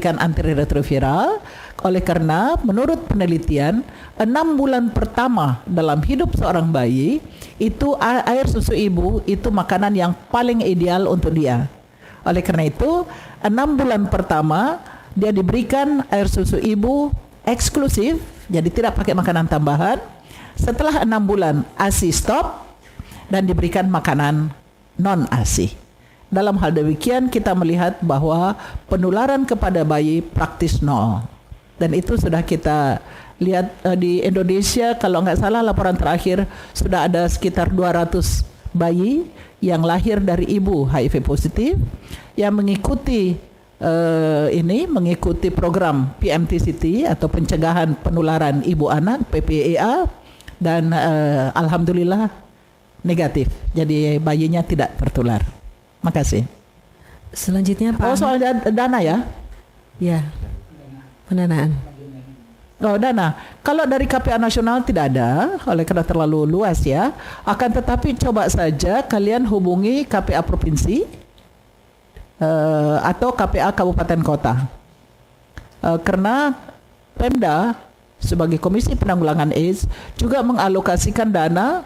diberikan antiretroviral. Oleh karena menurut penelitian 6 bulan pertama dalam hidup seorang bayi itu air susu ibu itu makanan yang paling ideal untuk dia. Oleh karena itu 6 bulan pertama dia diberikan air susu ibu eksklusif, jadi tidak pakai makanan tambahan. Setelah 6 bulan ASI stop dan diberikan makanan non ASI. Dalam hal demikian kita melihat bahwa penularan kepada bayi praktis nol. Dan itu sudah kita lihat di Indonesia, kalau nggak salah laporan terakhir sudah ada sekitar 200 bayi yang lahir dari ibu HIV positif yang mengikuti mengikuti program PMTCT atau pencegahan penularan ibu anak PPEA, dan alhamdulillah negatif. Jadi bayinya tidak tertular. Makasih. Selanjutnya Pak. Soal dana ya? Ya. Pendanaan. Oh, dana. Kalau dari KPA nasional tidak ada, oleh karena terlalu luas ya. Akan tetapi coba saja kalian hubungi KPA provinsi atau KPA kabupaten kota. Karena Pemda sebagai Komisi Penanggulangan AIDS juga mengalokasikan dana,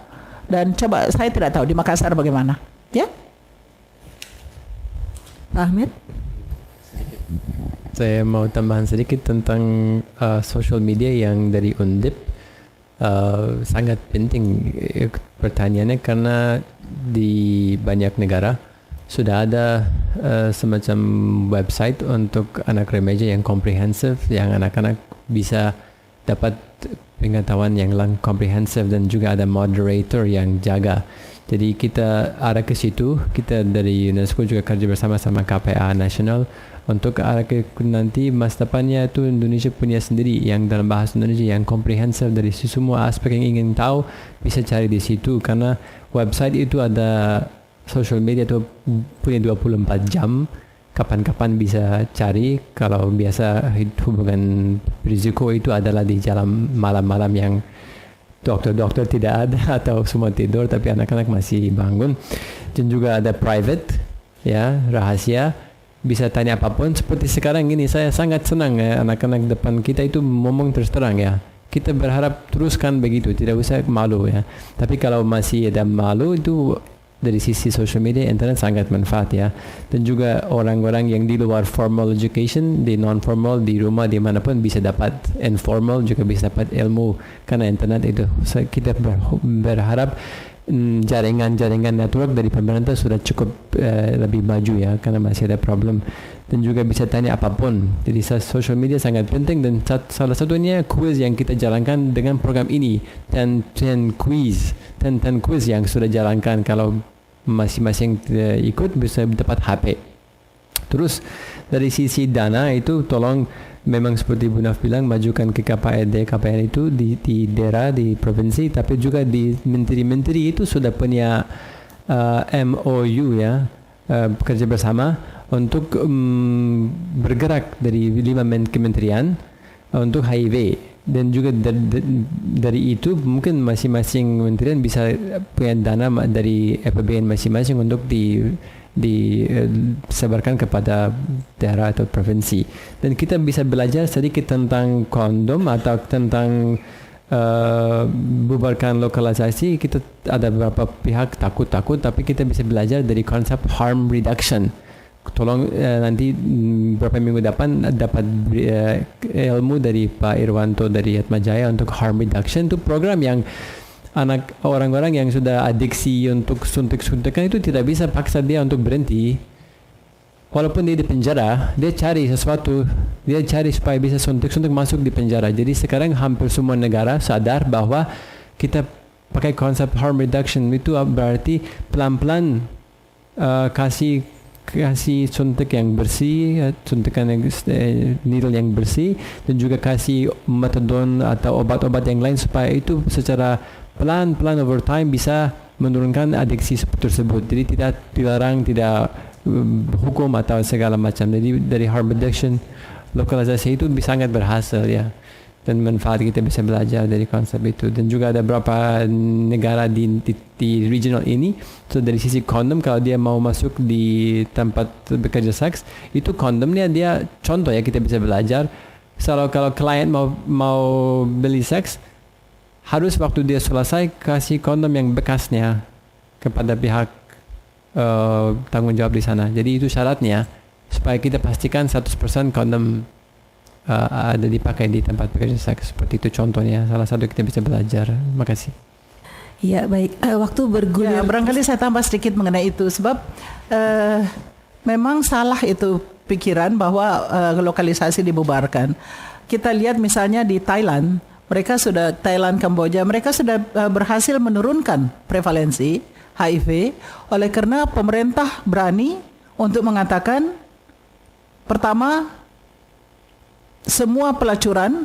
dan coba saya tidak tahu di Makassar bagaimana. Ya? Pak Ahmed. Saya mau tambahan sedikit tentang social media yang dari Undip. Sangat penting pertanyaannya karena di banyak negara sudah ada semacam website untuk anak remaja yang komprehensif, yang anak-anak bisa dapat pengetahuan yang komprehensif, dan juga ada moderator yang jaga. Jadi kita arah ke situ, kita dari UNESCO juga kerja bersama sama KPA nasional untuk arah ke nanti masa depannya itu Indonesia punya sendiri yang dalam bahasa Indonesia yang komprehensif dari semua aspek yang ingin tahu bisa cari di situ, karena website itu ada social media itu punya 24 jam, kapan-kapan bisa cari. Kalau biasa hubungan risiko itu adalah di jalan malam-malam yang dokter-dokter tidak ada atau semua tidur tapi anak-anak masih bangun. Dan juga ada private ya, rahasia, bisa tanya apapun. Seperti sekarang ini saya sangat senang ya, anak-anak depan kita itu ngomong terus terang ya. Kita berharap teruskan begitu, tidak usah malu ya. Tapi kalau masih ada malu, itu dari sisi social media, internet sangat manfaat ya. Dan juga orang-orang yang di luar formal education, di non-formal, di rumah, dimanapun bisa dapat informal, juga bisa dapat ilmu karena internet itu. Kita berharap jaringan-jaringan network dari pemerintah sudah cukup lebih maju ya, karena masih ada problem. Dan juga bisa tanya apapun. Jadi social media sangat penting, dan salah satunya quiz yang kita jalankan dengan program ini, dan 10 quiz yang sudah jalankan. Kalau masing-masing ikut bisa dapat HP. Terus dari sisi dana itu tolong memang seperti Bu Naf bilang, majukan ke KPN itu di daerah, di provinsi, tapi juga di menteri-menteri itu sudah punya MOU ya, bekerja bersama untuk bergerak dari 5 kementerian untuk HIV. Dan juga dari itu mungkin masing-masing kementerian bisa punya dana dari APBN masing-masing untuk disebarkan kepada daerah atau provinsi. Dan kita bisa belajar sedikit tentang kondom atau tentang bubarkan lokalisasi. Kita ada beberapa pihak takut, tapi kita bisa belajar dari konsep harm reduction. Tolong nanti beberapa minggu depan dapat ilmu dari Pak Irwanto dari Atmajaya untuk harm reduction. Itu program yang orang-orang yang sudah adiksi untuk suntik-suntikan itu tidak bisa paksa dia untuk berhenti. Walaupun dia di penjara, dia cari sesuatu, dia cari supaya bisa suntik-suntik masuk di penjara. Jadi sekarang hampir semua negara sadar bahwa kita pakai konsep harm reduction itu berarti pelan-pelan kasih suntik yang bersih, suntikan yang needle yang bersih, dan juga kasih metadon atau obat-obat yang lain supaya itu secara pelan-pelan over time bisa menurunkan adiksi tersebut. Jadi tidak dilarang, tidak hukum atau segala macam. Jadi dari harm reduction lokalisasi itu sangat berhasil ya. dan manfaat kita bisa belajar dari konsep itu. Dan juga ada beberapa negara di regional ini, so dari sisi kondom, kalau dia mau masuk di tempat bekerja seks, itu kondomnya dia contoh ya, kita bisa belajar. Kalau klien mau beli seks, harus waktu dia selesai kasih kondom yang bekasnya kepada pihak tanggung jawab di sana. Jadi itu syaratnya supaya kita pastikan 100% kondom ada dipakai di tempat bekerja seks. Seperti itu contohnya, salah satu kita bisa belajar. Makasih. Ya baik, waktu bergulir. Ya, barangkali saya tambah sedikit mengenai itu sebab memang salah itu pikiran bahwa lokalisasi dibubarkan. Kita lihat misalnya di Thailand, Thailand, Kamboja, mereka sudah berhasil menurunkan prevalensi HIV oleh karena pemerintah berani untuk mengatakan, pertama, semua pelacuran,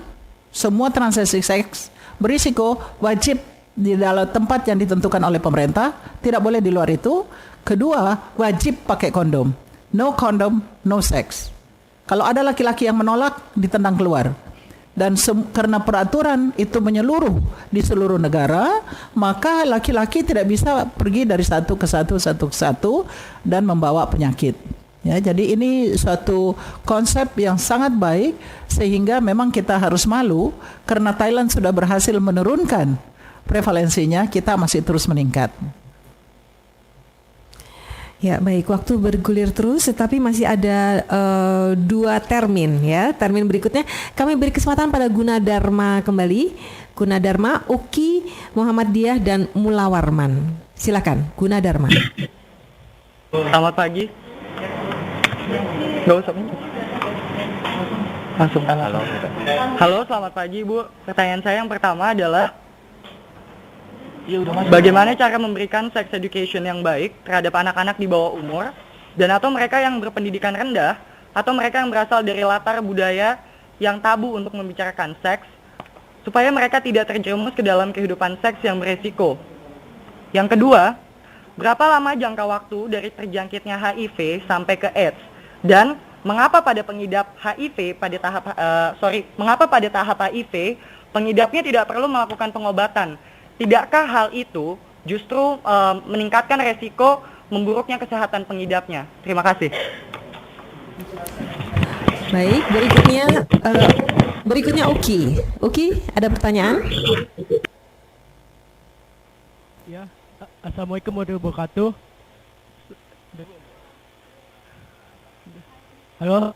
semua transaksi seks berisiko, wajib di dalam tempat yang ditentukan oleh pemerintah, tidak boleh di luar itu. Kedua, wajib pakai kondom. No condom, no sex. Kalau ada laki-laki yang menolak, ditendang keluar. Dan karena peraturan itu menyeluruh di seluruh negara, maka laki-laki tidak bisa pergi dari satu ke satu dan membawa penyakit. Ya, jadi ini suatu konsep yang sangat baik, sehingga memang kita harus malu karena Thailand sudah berhasil menurunkan prevalensinya, kita masih terus meningkat. Ya baik, waktu bergulir terus, tetapi masih ada 2 termin ya. Termin berikutnya kami beri kesempatan pada Gunadarma kembali. Gunadarma, Uki, Muhammadiyah, dan Mulawarman. Silakan, Gunadarma. Selamat pagi. Gak usah. Langsung. Halo, selamat pagi Bu. Pertanyaan saya yang pertama adalah, bagaimana cara memberikan sex education yang baik terhadap anak-anak di bawah umur, dan atau mereka yang berpendidikan rendah, atau mereka yang berasal dari latar budaya yang tabu untuk membicarakan seks, supaya mereka tidak terjerumus ke dalam kehidupan seks yang beresiko. Yang kedua, berapa lama jangka waktu dari terjangkitnya HIV sampai ke AIDS, dan mengapa pada pengidap HIV mengapa pada tahap HIV pengidapnya tidak perlu melakukan pengobatan? Tidakkah hal itu justru meningkatkan resiko memburuknya kesehatan pengidapnya? Terima kasih. Baik, berikutnya Uki. Uki, ada pertanyaan? Ya, Assalamualaikum warahmatullahi wabarakatuh. Halo,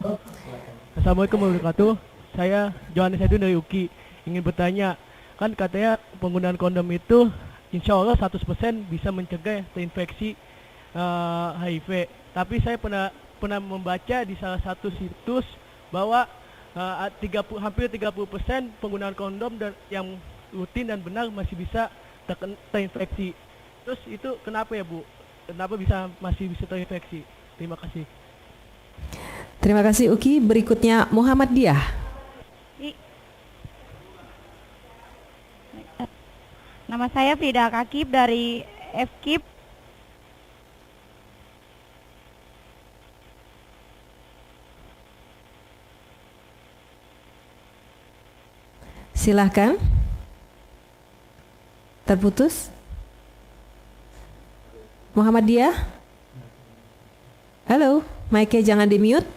Assalamualaikum warahmatullahi wabarakatuh. Saya Johannes Edwin dari UKI. Ingin bertanya, kan katanya penggunaan kondom itu insya Allah 100% bisa mencegah terinfeksi HIV. Tapi saya pernah membaca di salah satu situs bahwa hampir 30% penggunaan kondom yang rutin dan benar masih bisa terinfeksi. Terus itu kenapa ya Bu? Kenapa masih bisa terinfeksi? Terima kasih. Terima kasih Uki. Berikutnya Muhammadiyah. Nama saya Frida Kakib dari FKIP. Silahkan. Terputus. Muhammadiyah. Halo, mic-nya jangan di-mute.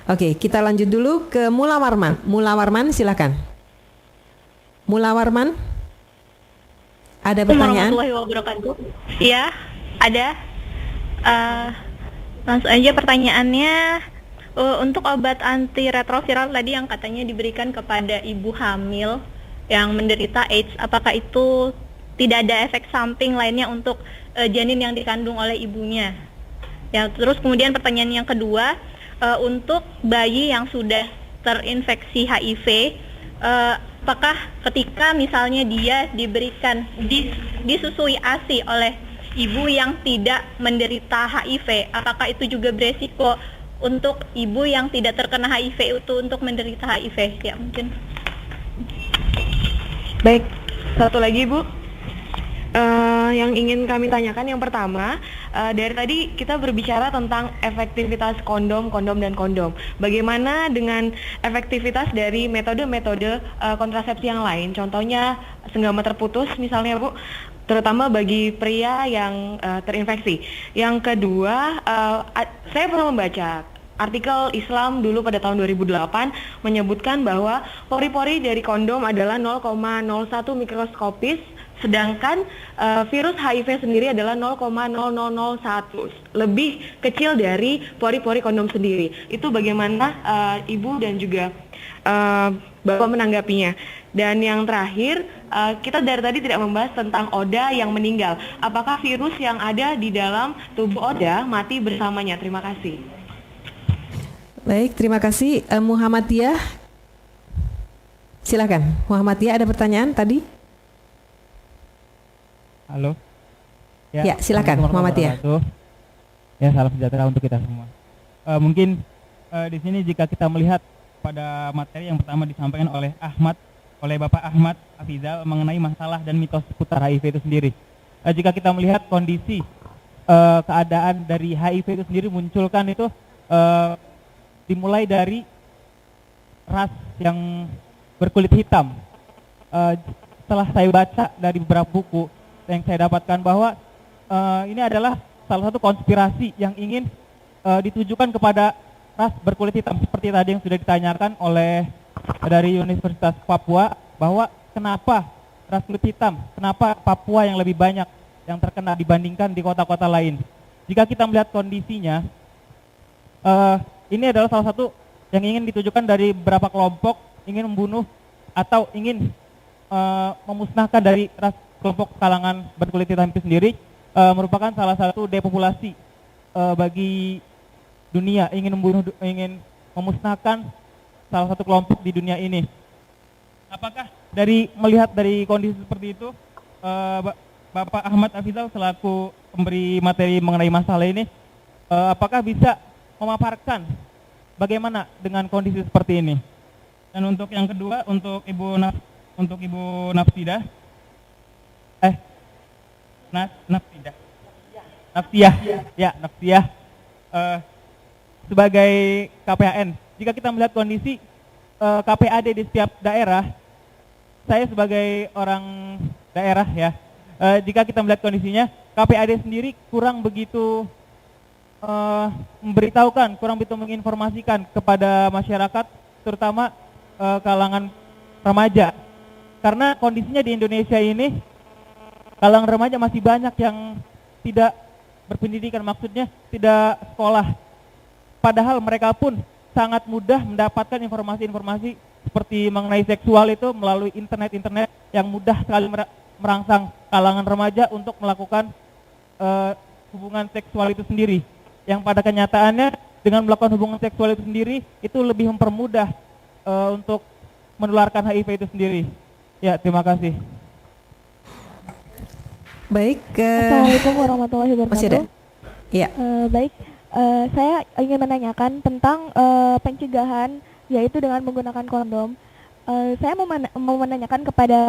Oke, kita lanjut dulu ke Mulawarman. Mulawarman, silakan. Mulawarman, ada pertanyaan? Warahmatullahi wabarakatuh. Iya, ada. Langsung aja pertanyaannya, untuk obat antiretroviral tadi yang katanya diberikan kepada ibu hamil yang menderita AIDS, apakah itu tidak ada efek samping lainnya untuk janin yang dikandung oleh ibunya? Ya, terus kemudian pertanyaan yang kedua, untuk bayi yang sudah terinfeksi HIV, apakah ketika misalnya dia diberikan disusui ASI oleh ibu yang tidak menderita HIV, apakah itu juga beresiko untuk ibu yang tidak terkena HIV itu untuk menderita HIV? Ya mungkin. Baik, satu lagi Bu. Yang ingin kami tanyakan yang pertama, dari tadi kita berbicara tentang efektivitas kondom dan kondom. Bagaimana dengan efektivitas dari metode-metode kontrasepsi yang lain? Contohnya senggama terputus misalnya, Bu, terutama bagi pria yang terinfeksi. Yang kedua, saya pernah membaca artikel Islam dulu pada tahun 2008 menyebutkan bahwa pori-pori dari kondom adalah 0,01 mikroskopis, sedangkan virus HIV sendiri adalah 0,0001, lebih kecil dari pori-pori kondom sendiri. Itu bagaimana Ibu dan juga Bapak menanggapinya? Dan yang terakhir, kita dari tadi tidak membahas tentang Oda yang meninggal. Apakah virus yang ada di dalam tubuh Oda mati bersamanya? Terima kasih. Baik, terima kasih. Muhammadiyah, silakan. Muhammadiyah, ada pertanyaan tadi? Halo. Ya, silakan Muhammadiyah. Ya, salam sejahtera untuk kita semua. Mungkin di sini jika kita melihat pada materi yang pertama disampaikan oleh Bapak Ahmad Afizal mengenai masalah dan mitos seputar HIV itu sendiri. Jika kita melihat kondisi keadaan dari HIV itu sendiri munculkan itu dimulai dari ras yang berkulit hitam. Setelah saya baca dari beberapa buku yang saya dapatkan bahwa ini adalah salah satu konspirasi yang ingin ditujukan kepada ras berkulit hitam, seperti tadi yang sudah ditanyakan oleh dari Universitas Papua, bahwa kenapa ras kulit hitam, kenapa Papua yang lebih banyak yang terkena dibandingkan di kota-kota lain. Jika kita melihat kondisinya, ini adalah salah satu yang ingin ditujukan dari beberapa kelompok ingin membunuh atau ingin memusnahkan dari ras kelompok kalangan berkulit hitam itu sendiri, merupakan salah satu depopulasi bagi dunia, ingin memusnahkan salah satu kelompok di dunia ini. Apakah melihat dari kondisi seperti itu, Bapak Ahmad Afizal selaku pemberi materi mengenai masalah ini, apakah bisa memaparkan bagaimana dengan kondisi seperti ini? Dan untuk yang kedua, untuk Ibu Nafsidah, Nafsiyah, sebagai KPAN, jika kita melihat kondisi KPAD di setiap daerah, saya sebagai orang daerah ya, jika kita melihat kondisinya, KPAD sendiri kurang begitu memberitahukan, kurang begitu menginformasikan kepada masyarakat, terutama kalangan remaja. Karena kondisinya di Indonesia ini, kalangan remaja masih banyak yang tidak berpendidikan, maksudnya tidak sekolah. Padahal mereka pun sangat mudah mendapatkan informasi-informasi seperti mengenai seksual itu melalui internet yang mudah sekali merangsang kalangan remaja untuk melakukan hubungan seksual itu sendiri. Yang pada kenyataannya dengan melakukan hubungan seksual itu sendiri itu lebih mempermudah untuk menularkan HIV itu sendiri. Ya, terima kasih. Baik. Assalamualaikum warahmatullahi wabarakatuh. Masih ada? Ya. Baik. Saya ingin menanyakan tentang pencegahan, yaitu dengan menggunakan kondom. Saya mau menanyakan kepada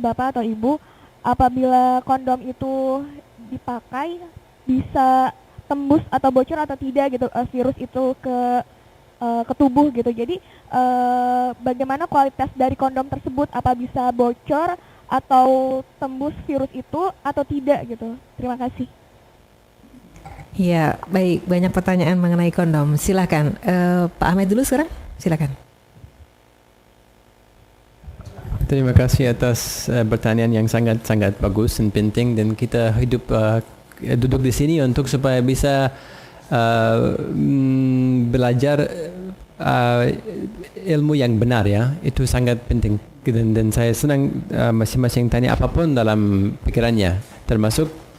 Bapak atau Ibu, apabila kondom itu dipakai bisa tembus atau bocor atau tidak gitu virus itu ke tubuh gitu. Jadi bagaimana kualitas dari kondom tersebut, apa bisa bocor atau tembus virus itu atau tidak gitu. Terima kasih. Ya, baik, banyak pertanyaan mengenai kondom. Silakan Pak Ahmed dulu sekarang. Silakan. Terima kasih atas pertanyaan yang sangat bagus dan penting, dan kita duduk di sini untuk supaya bisa belajar ilmu yang benar ya. Itu sangat penting, dan saya senang masing-masing tanya apapun dalam pikirannya, termasuk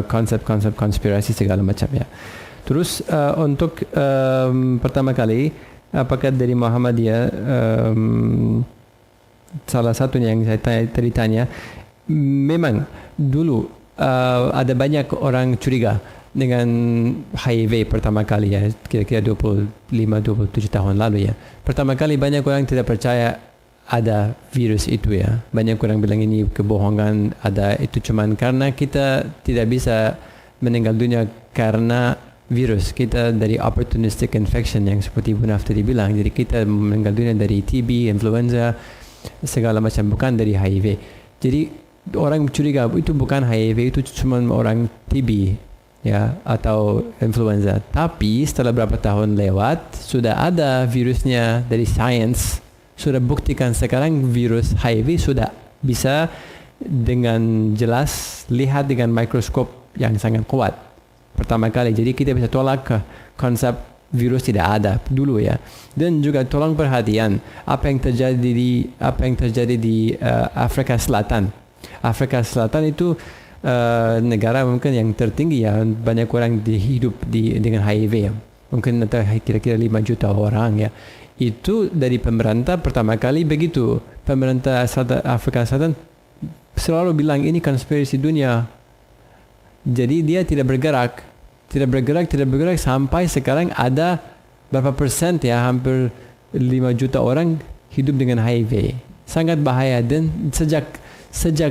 konsep-konsep konspirasi segala macam ya. Terus untuk pertama kali, apakah dari Muhammadiyah, salah satunya yang saya tadi tanya, memang dulu ada banyak orang curiga dengan HIV pertama kali ya, kira-kira 25-27 tahun lalu ya. Pertama kali banyak orang tidak percaya ada virus itu ya. Banyak orang bilang ini kebohongan, ada itu cuman karena kita tidak bisa meninggal dunia karena virus. Kita dari opportunistic infection yang seperti Ibu Naf tadi bilang. Jadi kita meninggal dunia dari TB, influenza, segala macam, bukan dari HIV. Jadi orang curiga itu bukan HIV, itu cuma orang TB ya atau influenza. Tapi setelah berapa tahun lewat sudah ada virusnya dari sains. Sudah buktikan sekarang virus HIV sudah bisa dengan jelas lihat dengan mikroskop yang sangat kuat pertama kali. Jadi kita bisa tolak konsep virus tidak ada dulu ya. Dan juga tolong perhatian apa yang terjadi di Afrika Selatan. Afrika Selatan itu negara mungkin yang tertinggi ya, banyak orang hidup dengan HIV ya. Mungkin kira-kira 5 juta orang ya. Itu dari pemerintah pertama kali begitu. Pemerintah Afrika Selatan selalu bilang ini konspirasi dunia. Jadi dia tidak bergerak sampai sekarang ada berapa persen ya, hampir 5 juta orang hidup dengan HIV. Sangat bahaya. Dan sejak 10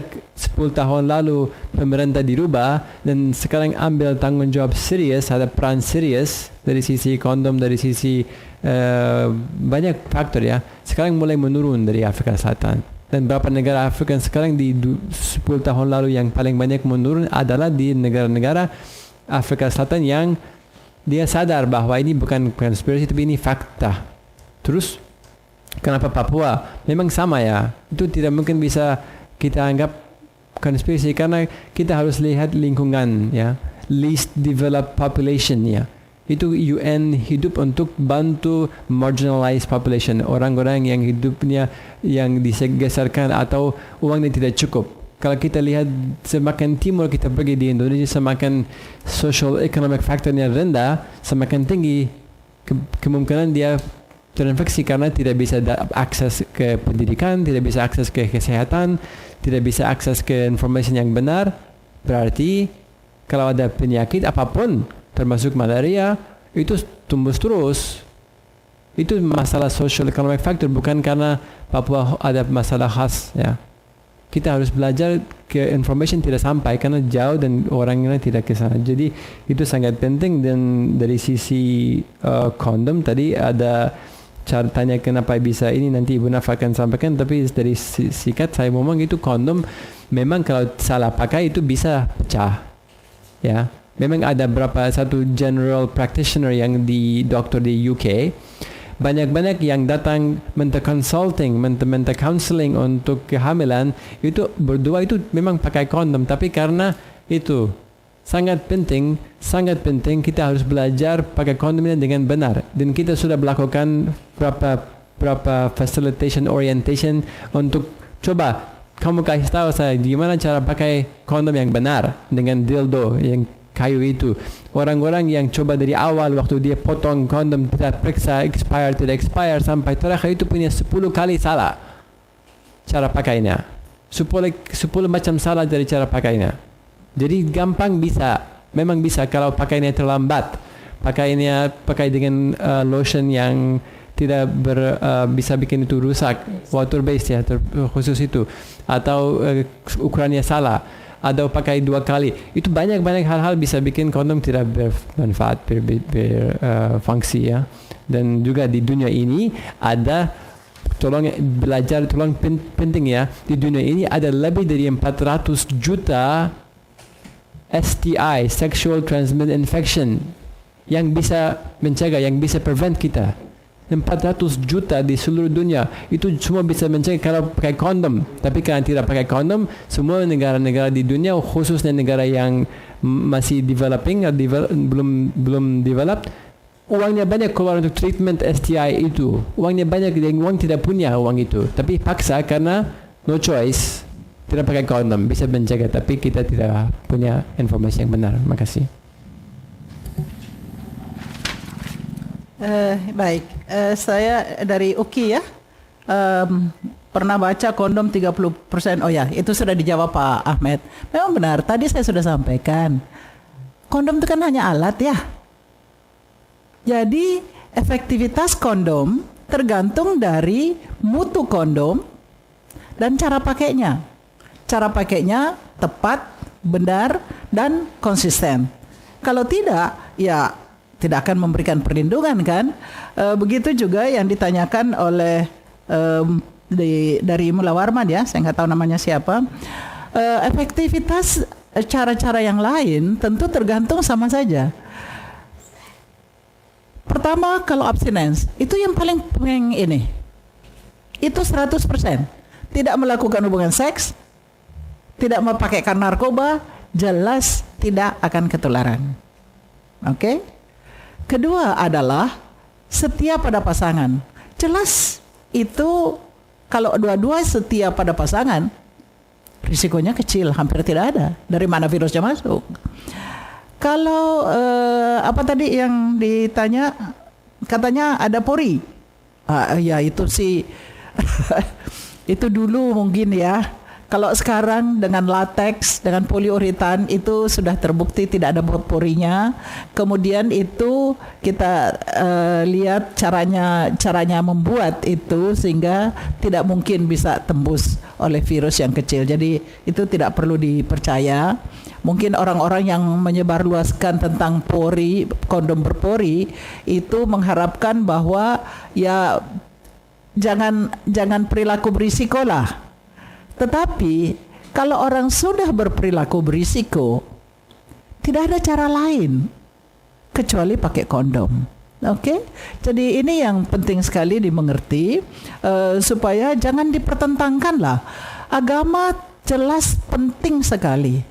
tahun lalu pemerintah dirubah dan sekarang ambil tanggung jawab serius, ada peran serius dari sisi kondom, dari sisi banyak faktor ya. Sekarang mulai menurun dari Afrika Selatan. Dan beberapa negara Afrika sekarang di 10 tahun lalu yang paling banyak menurun adalah di negara-negara Afrika Selatan yang dia sadar bahwa ini bukan konspirasi tapi ini fakta. Terus kenapa Papua? Memang sama ya. Itu tidak mungkin bisa kita anggap konspirasi karena kita harus lihat lingkungan ya, least developed population ya. Itu UN hidup untuk bantu marginalized population, orang-orang yang hidupnya yang digeserkan atau uangnya tidak cukup. Kalau kita lihat semakin timur kita pergi di Indonesia, semakin social economic factornya rendah, semakin tinggi kemungkinan dia terinfeksi karena tidak bisa akses ke pendidikan, tidak bisa akses ke kesehatan, tidak bisa akses ke informasi yang benar. Berarti kalau ada penyakit apapun termasuk malaria itu tumbuh terus. Itu masalah social economic factor, bukan karena Papua ada masalah khas ya. Kita harus belajar ke information tidak sampai karena jauh dan orangnya tidak ke sana. Jadi itu sangat penting. Dan dari sisi kondom tadi ada cara tanya kenapa bisa ini, nanti Ibu Naf akan sampaikan, tapi dari sikat saya ngomong itu kondom memang kalau salah pakai itu bisa pecah ya. Memang ada satu general practitioner yang dokter di UK, banyak-banyak yang datang minta consulting, minta counseling untuk kehamilan, itu berdua itu memang pakai kondom, tapi karena itu sangat penting kita harus belajar pakai kondomnya dengan benar. Dan kita sudah melakukan berapa facilitation orientation untuk coba kamu kasih tahu saya gimana cara pakai kondom yang benar dengan dildo yang kayu itu. Orang-orang yang coba dari awal waktu dia potong kondom tidak periksa tidak expire sampai terakhir itu punya 10 kali salah cara pakainya. 10 macam salah dari cara pakainya. Jadi gampang memang bisa kalau pakainya terlambat. Pakai dengan lotion yang tidak bisa bikin itu rusak, water based ya, khusus itu, atau ukurannya salah, atau pakai 2 kali. Itu banyak hal-hal bisa bikin kondom tidak bermanfaat, berfungsi ya. Dan juga di dunia ini ada, tolong penting ya, di dunia ini ada lebih dari 400 juta STI, sexual transmitted infection, yang bisa mencegah, yang bisa prevent kita. 400 juta di seluruh dunia itu semua bisa mencegah kalau pakai kondom. Tapi kalau tidak pakai kondom, semua negara-negara di dunia, khususnya negara yang masih developing atau belum develop, uangnya banyak keluar untuk treatment STI itu. Uangnya banyak, yang uang tidak punya uang itu, tapi paksa karena no choice, tidak pakai kondom, bisa mencegah, tapi kita tidak punya informasi yang benar. Makasih. Baik, saya dari UKI ya, pernah baca kondom 30%. Oh ya, itu sudah dijawab Pak Ahmed. Memang benar, tadi saya sudah sampaikan, kondom itu kan hanya alat ya. Jadi efektivitas kondom tergantung dari mutu kondom dan cara pakainya. Cara pakainya tepat, benar, dan konsisten. Kalau tidak, ya tidak akan memberikan perlindungan kan. Begitu juga yang ditanyakan oleh dari Mula Warman ya, saya nggak tahu namanya siapa. Efektivitas cara-cara yang lain tentu tergantung sama saja. Pertama, kalau abstinence, itu yang paling ini. Itu 100%. Tidak melakukan hubungan seks, tidak mempakaikan narkoba, jelas tidak akan ketularan. Oke? Kedua adalah setia pada pasangan. Jelas itu kalau dua-dua setia pada pasangan, risikonya kecil, hampir tidak ada. Dari mana virusnya masuk? Kalau apa tadi yang ditanya, katanya ada pori. Ya itu sih itu dulu mungkin ya. Kalau sekarang dengan latex, dengan poliuretan itu sudah terbukti tidak ada porinya. Kemudian itu kita lihat caranya membuat itu sehingga tidak mungkin bisa tembus oleh virus yang kecil. Jadi itu tidak perlu dipercaya. Mungkin orang-orang yang menyebarluaskan tentang pori, kondom berpori itu mengharapkan bahwa ya jangan perilaku berisiko lah. Tetapi kalau orang sudah berperilaku berisiko, tidak ada cara lain kecuali pakai kondom. Oke? Jadi ini yang penting sekali dimengerti, supaya jangan dipertentangkan lah. Agama jelas penting sekali.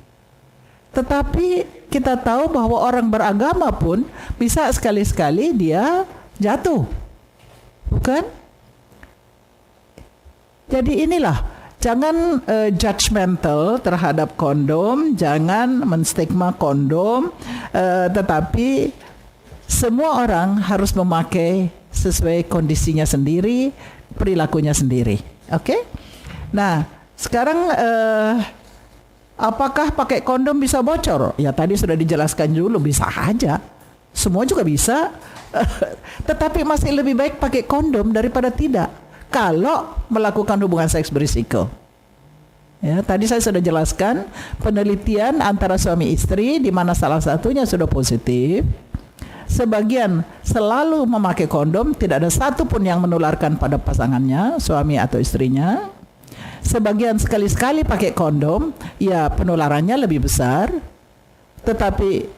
Tetapi kita tahu bahwa orang beragama pun bisa sekali-sekali dia jatuh. Bukan? Jadi inilah, jangan judgmental terhadap kondom, jangan menstigma kondom, tetapi semua orang harus memakai sesuai kondisinya sendiri, perilakunya sendiri. Oke? Nah, sekarang apakah pakai kondom bisa bocor? Ya tadi sudah dijelaskan dulu, bisa aja. Semua juga bisa. Tetapi masih lebih baik pakai kondom daripada tidak. Kalau melakukan hubungan seks berisiko. Ya, tadi saya sudah jelaskan penelitian antara suami istri di mana salah satunya sudah positif. Sebagian selalu memakai kondom, tidak ada satu pun yang menularkan pada pasangannya, suami atau istrinya. Sebagian sekali-sekali pakai kondom, ya penularannya lebih besar. Tetapi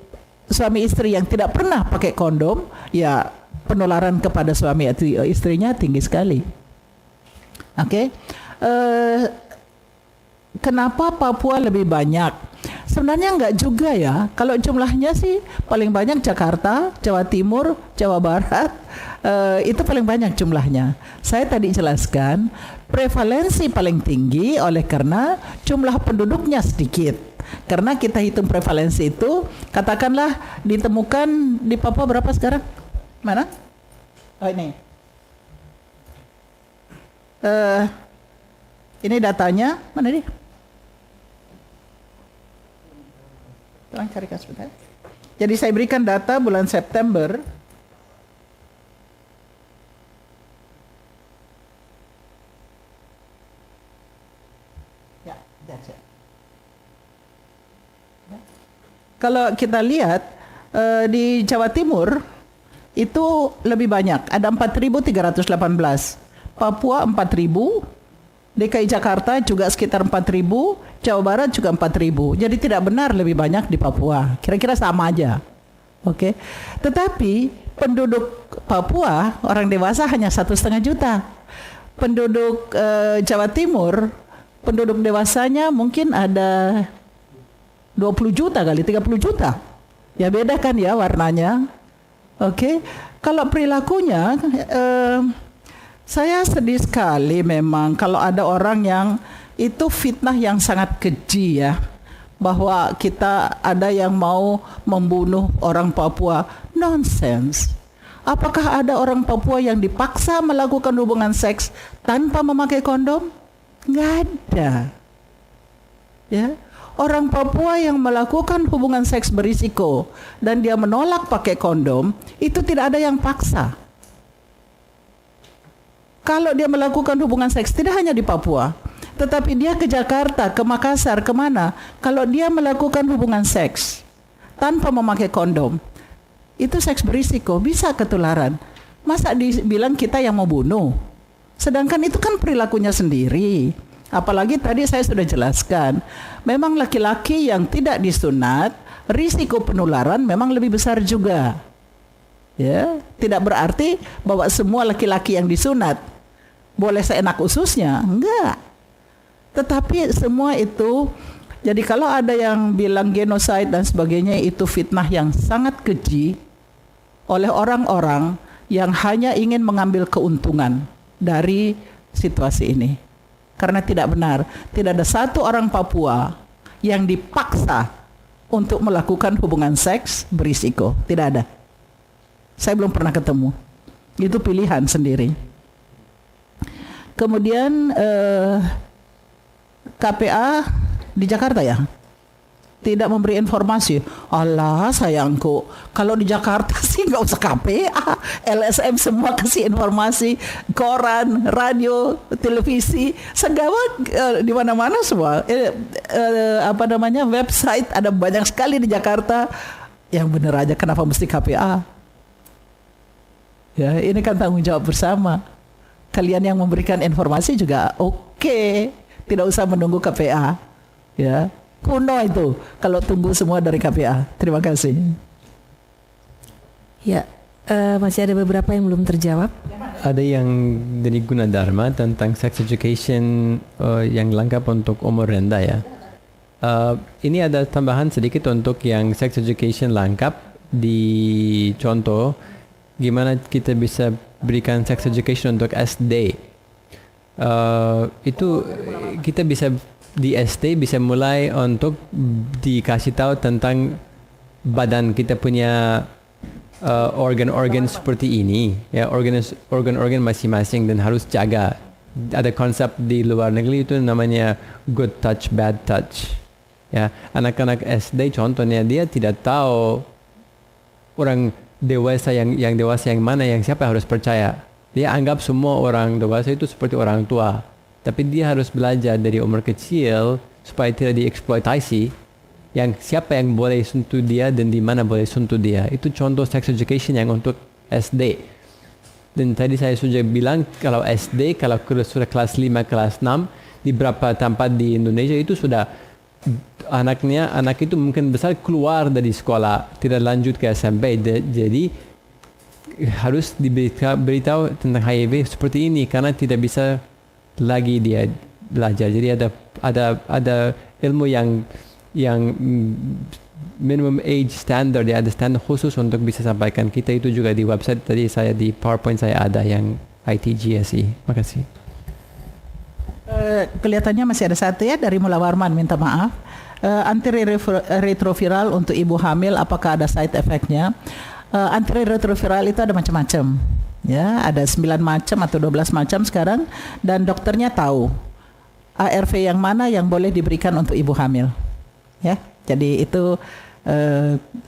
suami istri yang tidak pernah pakai kondom, ya penularan kepada suami atau istrinya tinggi sekali. Oke, kenapa Papua lebih banyak? Sebenarnya enggak juga ya. Kalau jumlahnya sih paling banyak Jakarta, Jawa Timur, Jawa Barat, itu paling banyak jumlahnya. Saya tadi jelaskan prevalensi paling tinggi oleh karena jumlah penduduknya sedikit. Karena kita hitung prevalensi itu, katakanlah ditemukan di Papua berapa sekarang? Mana? Oh ini. Ini datanya, mana nih? Tolong carikan sebentar. Jadi saya berikan data bulan September. Ya, that's it. Ya. Kalau kita lihat di Jawa Timur itu lebih banyak, ada 4.318. Papua 4.000, DKI Jakarta juga sekitar 4.000, Jawa Barat juga 4.000. Jadi tidak benar lebih banyak di Papua. Kira-kira sama aja. Oke. Tetapi penduduk Papua orang dewasa hanya 1,5 juta. Penduduk Jawa Timur, penduduk dewasanya mungkin ada 20 juta kali, 30 juta. Ya beda kan ya warnanya. Oke. Kalau perilakunya saya sedih sekali memang kalau ada orang yang itu fitnah yang sangat keji ya, bahwa kita ada yang mau membunuh orang Papua. Nonsense. Apakah ada orang Papua yang dipaksa melakukan hubungan seks tanpa memakai kondom? Nggak ada. Ya, orang Papua yang melakukan hubungan seks berisiko dan dia menolak pakai kondom, itu tidak ada yang paksa. Kalau dia melakukan hubungan seks tidak hanya di Papua, tetapi dia ke Jakarta, ke Makassar, kemana? Kalau dia melakukan hubungan seks tanpa memakai kondom, itu seks berisiko, bisa ketularan. Masa dibilang kita yang mau bunuh? Sedangkan itu kan perilakunya sendiri. Apalagi tadi saya sudah jelaskan, memang laki-laki yang tidak disunat, risiko penularan memang lebih besar juga. Ya, tidak berarti bahwa semua laki-laki yang disunat boleh seenak ususnya, enggak. Tetapi semua itu, jadi kalau ada yang bilang genosida dan sebagainya, itu fitnah yang sangat keji oleh orang-orang yang hanya ingin mengambil keuntungan dari situasi ini. Karena tidak benar, tidak ada satu orang Papua yang dipaksa untuk melakukan hubungan seks berisiko, tidak ada. Saya belum pernah ketemu. Itu pilihan sendiri. Kemudian KPA di Jakarta ya, tidak memberi informasi. Allah sayangku, kalau di Jakarta sih nggak usah KPA, LSM semua kasih informasi, koran, radio, televisi, segala di mana-mana semua. Website ada banyak sekali di Jakarta. Yang bener aja, kenapa mesti KPA? Ya, ini kan tanggung jawab bersama. Kalian yang memberikan informasi juga oke. Tidak usah menunggu KPA, ya, kuno itu kalau tunggu semua dari KPA. Terima kasih. Ya, masih ada beberapa yang belum terjawab. Ada yang dari Gunadarma tentang sex education yang lengkap untuk umur rendah ya. Ini ada tambahan sedikit untuk yang sex education lengkap di contoh gimana kita bisa berikan sex education untuk SD. Itu kita bisa di SD bisa mulai untuk dikasih tahu tentang badan kita punya organ-organ seperti ini ya, organ-organ masing-masing dan harus jaga. Ada konsep di luar negeri itu namanya good touch, bad touch ya. Anak-anak SD contohnya dia tidak tahu orang dewasa yang dewasa yang mana, yang siapa harus percaya. Dia anggap semua orang dewasa itu seperti orang tua. Tapi dia harus belajar dari umur kecil supaya tidak dieksploitasi. Yang siapa yang boleh sentuh dia dan di mana boleh sentuh dia. Itu contoh sex education yang untuk SD. Dan tadi saya sudah bilang kalau SD, kalau sudah kelas 5, kelas 6, di beberapa tempat di Indonesia itu sudah anak itu mungkin besar keluar dari sekolah, tidak lanjut ke SMP. Jadi harus diberitahu tentang HIV seperti ini karena tidak bisa lagi dia belajar. Jadi ada ilmu yang minimum age standard ya, ada standar khusus untuk bisa sampaikan. Kita itu juga di website tadi saya di PowerPoint saya ada yang ITGSE. Makasih. Kelihatannya masih ada satu ya dari Mula Warman, minta maaf. Antiretroviral untuk ibu hamil, apakah ada side effect-nya? Antiretroviral itu ada macam-macam, ya, ada 9 macam atau 12 macam sekarang, dan dokternya tahu ARV yang mana yang boleh diberikan untuk ibu hamil, ya. Jadi itu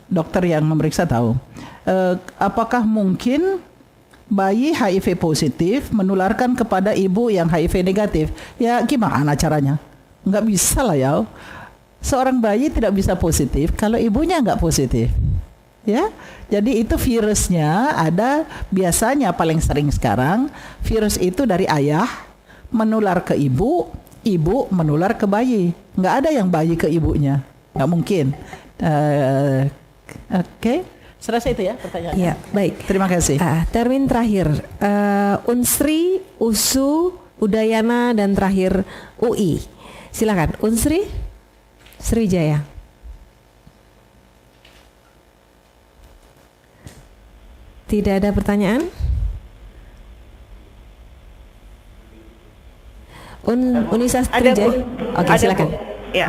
dokter yang memeriksa tahu. Apakah mungkin bayi HIV positif menularkan kepada ibu yang HIV negatif? Ya gimana caranya? Nggak bisa lah ya. Seorang bayi tidak bisa positif kalau ibunya nggak positif. Ya, jadi itu virusnya ada, biasanya paling sering sekarang virus itu dari ayah menular ke ibu, ibu menular ke bayi. Nggak ada yang bayi ke ibunya, nggak mungkin. Oke. Selesai itu ya pertanyaannya. Ya, baik. Terima kasih. Termin terakhir, Unsri, USU, Udayana, dan terakhir UI. Silakan, Unsri, Sriwijaya. Tidak ada pertanyaan? Unisa Sriwijaya. Oke, silakan. Ya.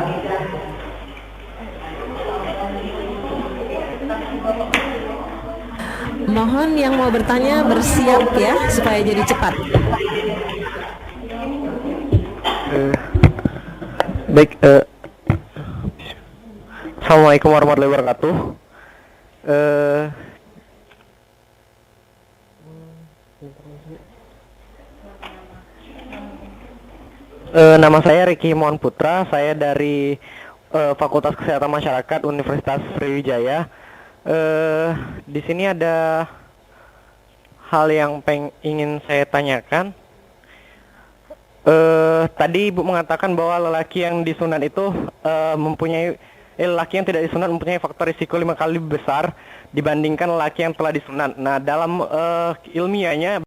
Mohon yang mau bertanya bersiap ya supaya jadi cepat. Baik, Assalamualaikum warahmatullahi wabarakatuh. Nama saya Riki Mohon Putra, saya dari Fakultas Kesehatan Masyarakat Universitas Sriwijaya. Di sini ada hal yang ingin saya tanyakan. Tadi Ibu mengatakan bahwa lelaki yang disunat itu lelaki yang tidak disunat mempunyai faktor risiko 5 kali lebih besar dibandingkan lelaki yang telah disunat. Nah, dalam ilmiahnya